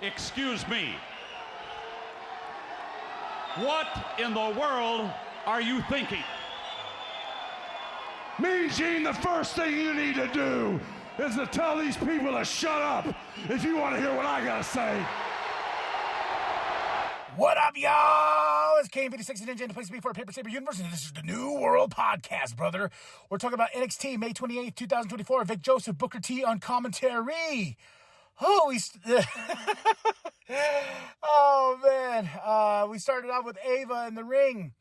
Excuse me. What in the world are you thinking? Mean Gene, the first thing you need to do is to tell these people to shut up if you want to hear what I gotta say. What up, y'all? It's K56 Ninja in the place to be for a Paper Saber Universe, and this is the New World Podcast, brother. We're talking about NXT, May 28th, 2024. Vic Joseph, Booker T on commentary. Oh, oh man. We started out with Ava in the ring,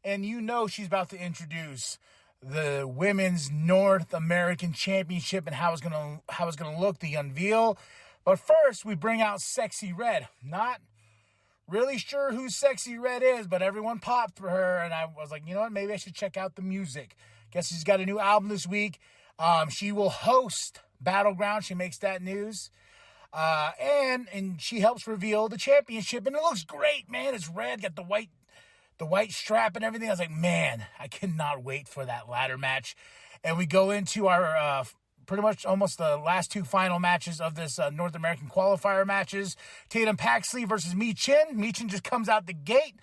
and you know she's about to introduce the Women's North American Championship and how it's gonna look, the unveil. But first, we bring out Sexyy Red. Not really sure who Sexyy Red is, but everyone popped for her, and I was like, you know what, maybe I should check out the music. Guess she's got a new album this week. She will host Battleground. She makes that news. And she helps reveal the championship, and it looks great, man. It's red, got the white strap and everything. I was like, man, I cannot wait for that ladder match. And we go into our pretty much almost the last two final matches of this North American qualifier matches. Tatum Paxley versus Michin. Michin just comes out the gate.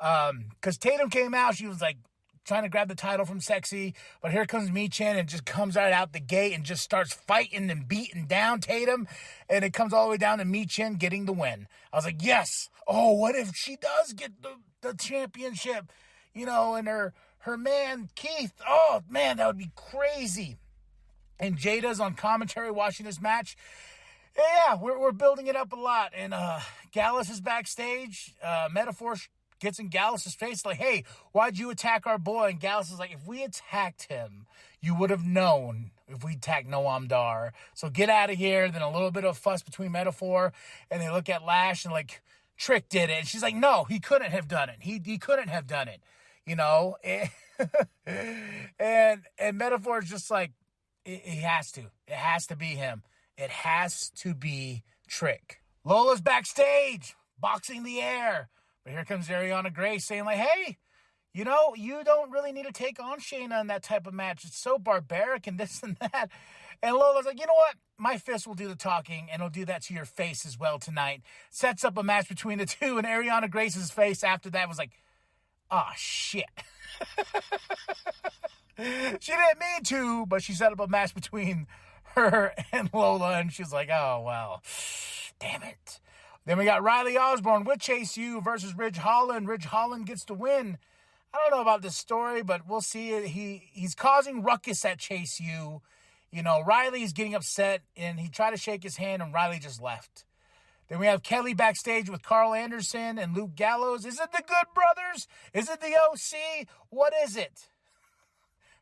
Because Tatum came out, she was like trying to grab the title from Sexyy. But here comes Michin and just comes right out the gate and just starts fighting and beating down Tatum. And it comes all the way down to Michin getting the win. I was like, yes. Oh, what if she does get the championship? You know, and her man, Keith. Oh, man, that would be crazy. And Jada's on commentary watching this match. Yeah, we're building it up a lot. And Gallus is backstage. Metaphor gets in Gallus's face like, hey, why'd you attack our boy? And Gallus is like, if we attacked him, you would have known if we attacked Noam Dar. So get out of here. Then a little bit of fuss between Metaphor. And they look at Lash and like, Trick did it. And she's like, no, he couldn't have done it. He couldn't have done it. You know? and Metaphor is just like, he has to. It has to be him. It has to be Trick. Lola's backstage, boxing the air. But here comes Ariana Grace saying like, hey, you know, you don't really need to take on Shayna in that type of match. It's so barbaric and this and that. And Lola's like, you know what? My fist will do the talking, and it'll do that to your face as well tonight. Sets up a match between the two, and Ariana Grace's face after that was like, oh, shit. She didn't mean to, but she set up a match between her and Lola, and she's like, oh, well, damn it. Then we got Riley Osborne with Chase U versus Ridge Holland. Ridge Holland gets the win. I don't know about this story, but we'll see. He's causing ruckus at Chase U. You know, Riley's getting upset, and he tried to shake his hand, and Riley just left. Then we have Kelly backstage with Carl Anderson and Luke Gallows. Is it the Good Brothers? Is it the OC? What is it?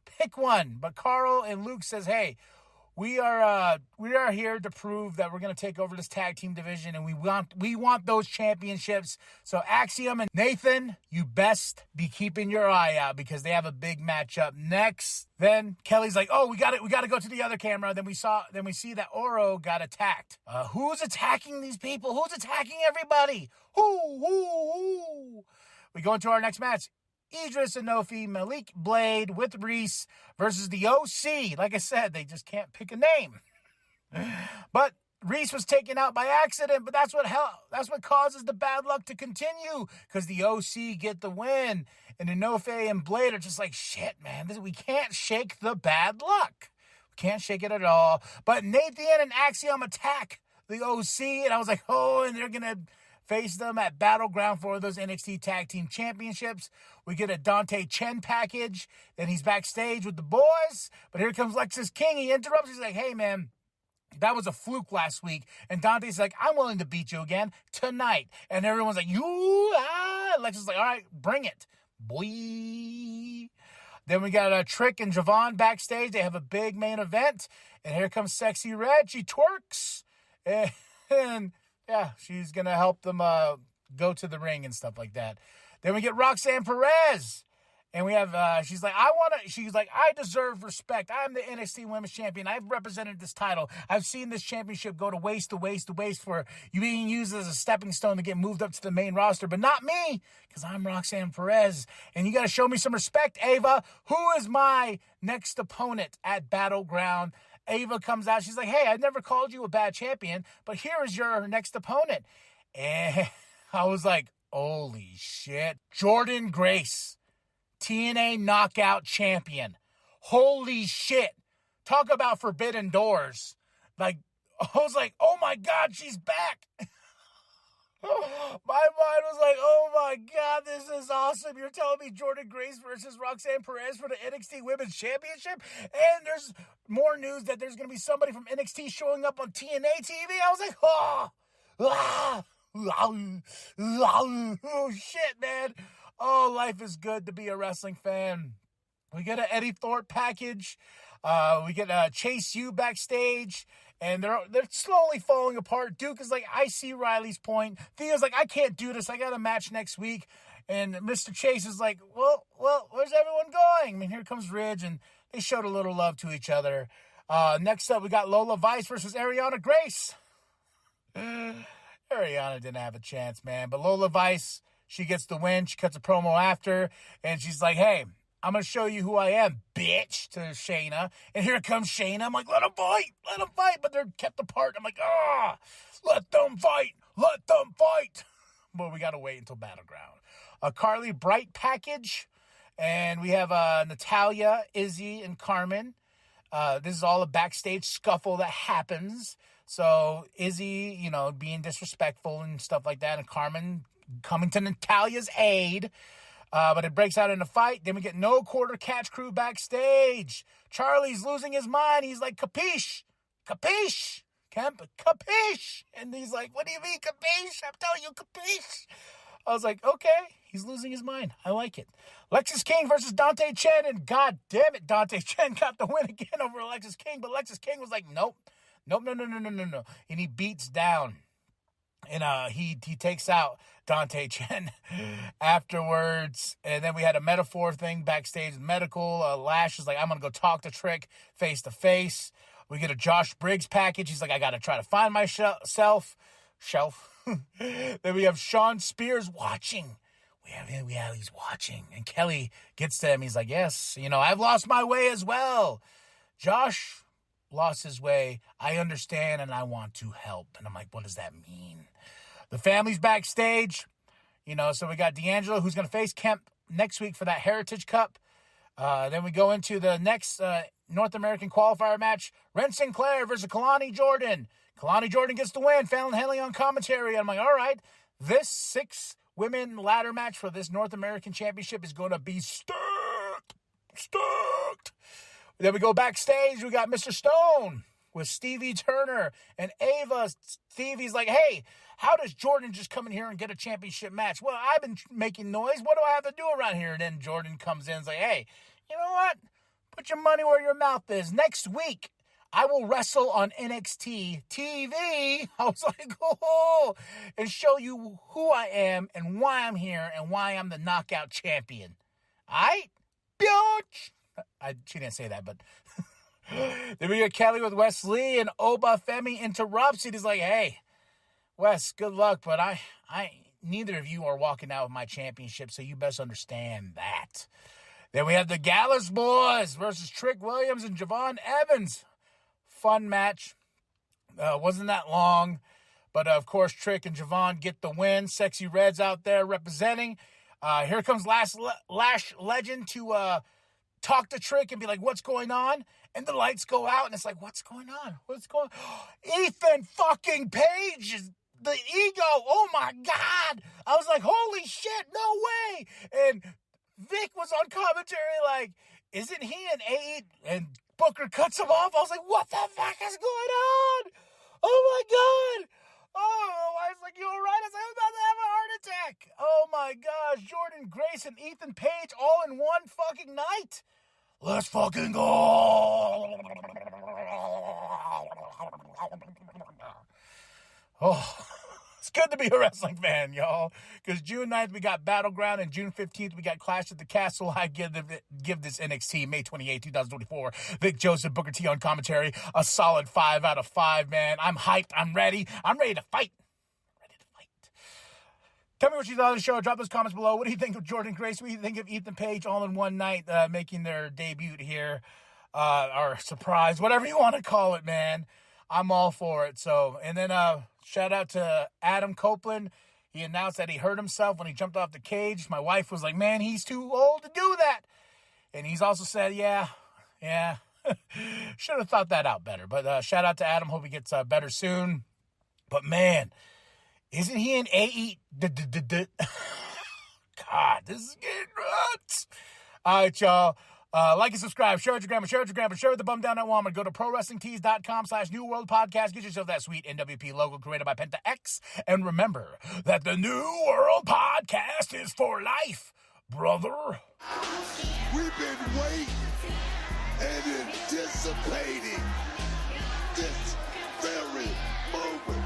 Pick one. But Carl and Luke says, hey, we are here to prove that we're going to take over this tag team division, and we want those championships. So Axiom and Nathan, you best be keeping your eye out because they have a big matchup next. Then Kelly's like, oh, we got to go to the other camera. Then we see that Oro got attacked. Who's attacking these people? Who's attacking everybody? Who? We go into our next match. Idris Enofi, Malik Blade with Reese versus the OC. Like I said, they just can't pick a name. But Reese was taken out by accident, but that's what causes the bad luck to continue because the OC get the win. And Enofi and Blade are just like, shit, man, we can't shake the bad luck. We can't shake it at all. But Nathan and Axiom attack the OC, and I was like, oh, and they're going to face them at Battleground for those NXT Tag Team Championships. We get a Dante Chen package. Then he's backstage with the boys. But here comes Lexis King. He interrupts. He's like, hey, man, that was a fluke last week. And Dante's like, I'm willing to beat you again tonight. And everyone's like, Lexis is like, all right, bring it. Boy. Then we got Trick and Javon backstage. They have a big main event. And here comes Sexyy Red. She twerks. And yeah, she's going to help them go to the ring and stuff like that. Then we get Roxanne Perez. And we have, she's like, I deserve respect. I'm the NXT Women's Champion. I've represented this title. I've seen this championship go to waste for you being used as a stepping stone to get moved up to the main roster. But not me, because I'm Roxanne Perez. And you got to show me some respect, Ava. Who is my next opponent at Battleground? Ava comes out. She's like, hey, I never called you a bad champion, but here is your next opponent. And I was like, holy shit. Jordynne Grace, TNA Knockout Champion. Holy shit. Talk about forbidden doors. Like, I was like, oh my God, she's back. My mind was like, oh my God, this is awesome. You're telling me Jordynne Grace versus Roxanne Perez for the NXT Women's Championship? And there's more news that there's going to be somebody from NXT showing up on TNA TV. I was like, oh shit, man. Oh, life is good to be a wrestling fan. We get an Eddie Thorpe package. We get Chase U backstage. And they're slowly falling apart. Duke is like, I see Riley's point. Thea's like, I can't do this. I got a match next week. And Mr. Chase is like, well, where's everyone going? I mean, here comes Ridge, and they showed a little love to each other. Next up, we got Lola Vice versus Ariana Grace. Ariana didn't have a chance, man. But Lola Vice, she gets the win. She cuts a promo after, and she's like, hey, I'm going to show you who I am, bitch, to Shayna. And here comes Shayna. I'm like, let them fight. But they're kept apart. I'm like, let them fight. But we got to wait until Battleground. A Carly Bright package. And we have Natalya, Izzy, and Carmen. This is all a backstage scuffle that happens. So Izzy, being disrespectful and stuff like that. And Carmen coming to Natalya's aid. But it breaks out in a fight. Then we get no quarter catch crew backstage. Charlie's losing his mind. He's like, capiche. And he's like, what do you mean, capiche? I'm telling you, capiche. I was like, okay. He's losing his mind. I like it. Lexis King versus Dante Chen. And god damn it, Dante Chen got the win again over Lexis King. But Lexis King was like, nope. No. And he beats down. And he takes out Dante Chen afterwards. And then we had a metaphor thing backstage. Medical. Lash is like, I'm going to go talk to Trick face to face. We get a Josh Briggs package. He's like, I got to try to find my shelf. Then we have Shawn Spears watching. He's watching. And Kelly gets to him. He's like, yes, I've lost my way as well. Josh lost his way. I understand and I want to help. And I'm like, what does that mean? The family's backstage, so we got D'Angelo who's going to face Kemp next week for that Heritage Cup. Then we go into the next North American qualifier match, Ren Sinclair versus Kalani Jordan. Kalani Jordan gets the win, Fallon Henley on commentary. I'm like, all right, this 6-women ladder match for this North American Championship is going to be stoked. Then we go backstage. We got Mr. Stone with Stevie Turner and Ava. Stevie's like, hey, how does Jordynne just come in here and get a championship match? Well, I've been making noise. What do I have to do around here? And then Jordynne comes in and is like, hey, you know what? Put your money where your mouth is. Next week, I will wrestle on NXT TV. I was like, oh, and show you who I am and why I'm here and why I'm the knockout champion. All right? Bitch. She didn't say that, but then we got Kelly with Wes Lee, and Oba Femi interrupts it. He's like, hey, Wes, good luck, but I neither of you are walking out with my championship, so you best understand that. Then we have the Gallus Boys versus Trick Williams and Javon Evans. Fun match. Wasn't that long, but of course Trick and Javon get the win. Sexy Red's out there representing. Here comes Lash Legend to talk to Trick and be like, what's going on? And the lights go out, and it's like, what's going on? Ethan fucking Page is the ego. Oh, my God. I was like, holy shit, no way. And Vic was on commentary like, isn't he an 8? And Booker cuts him off. I was like, what the fuck is going on? Oh, my God. Oh, I was like, you all right? I was like, I'm about to have a heart attack. Oh, my gosh. Jordynne Grace and Ethan Page all in one fucking night. Let's fucking go. Oh, it's good to be a wrestling fan, y'all. Because June 9th, we got Battleground, and June 15th, we got Clash at the Castle. I give this NXT May 28, 2024. Vic Joseph, Booker T on commentary. A solid 5 out of 5, man. I'm hyped. I'm ready. I'm ready to fight. Tell me what you thought of the show. Drop those comments below. What do you think of Jordynne Grace? What do you think of Ethan Page all in one night making their debut here? or surprise, whatever you want to call it, man. I'm all for it. So, and then shout out to Adam Copeland. He announced that he hurt himself when he jumped off the cage. My wife was like, man, he's too old to do that. And he's also said, yeah. Should have thought that out better. But shout out to Adam. Hope he gets better soon. But, man, isn't he an AE? God, this is getting nuts. All right, y'all. Like and subscribe. Share it with your grandma. Share with the bum down at Walmart. Go to ProWrestlingTees.com/New World Podcast. Get yourself that sweet NWP logo created by Penta X. And remember that the New World Podcast is for life, brother. We've been waiting and anticipating this very moment.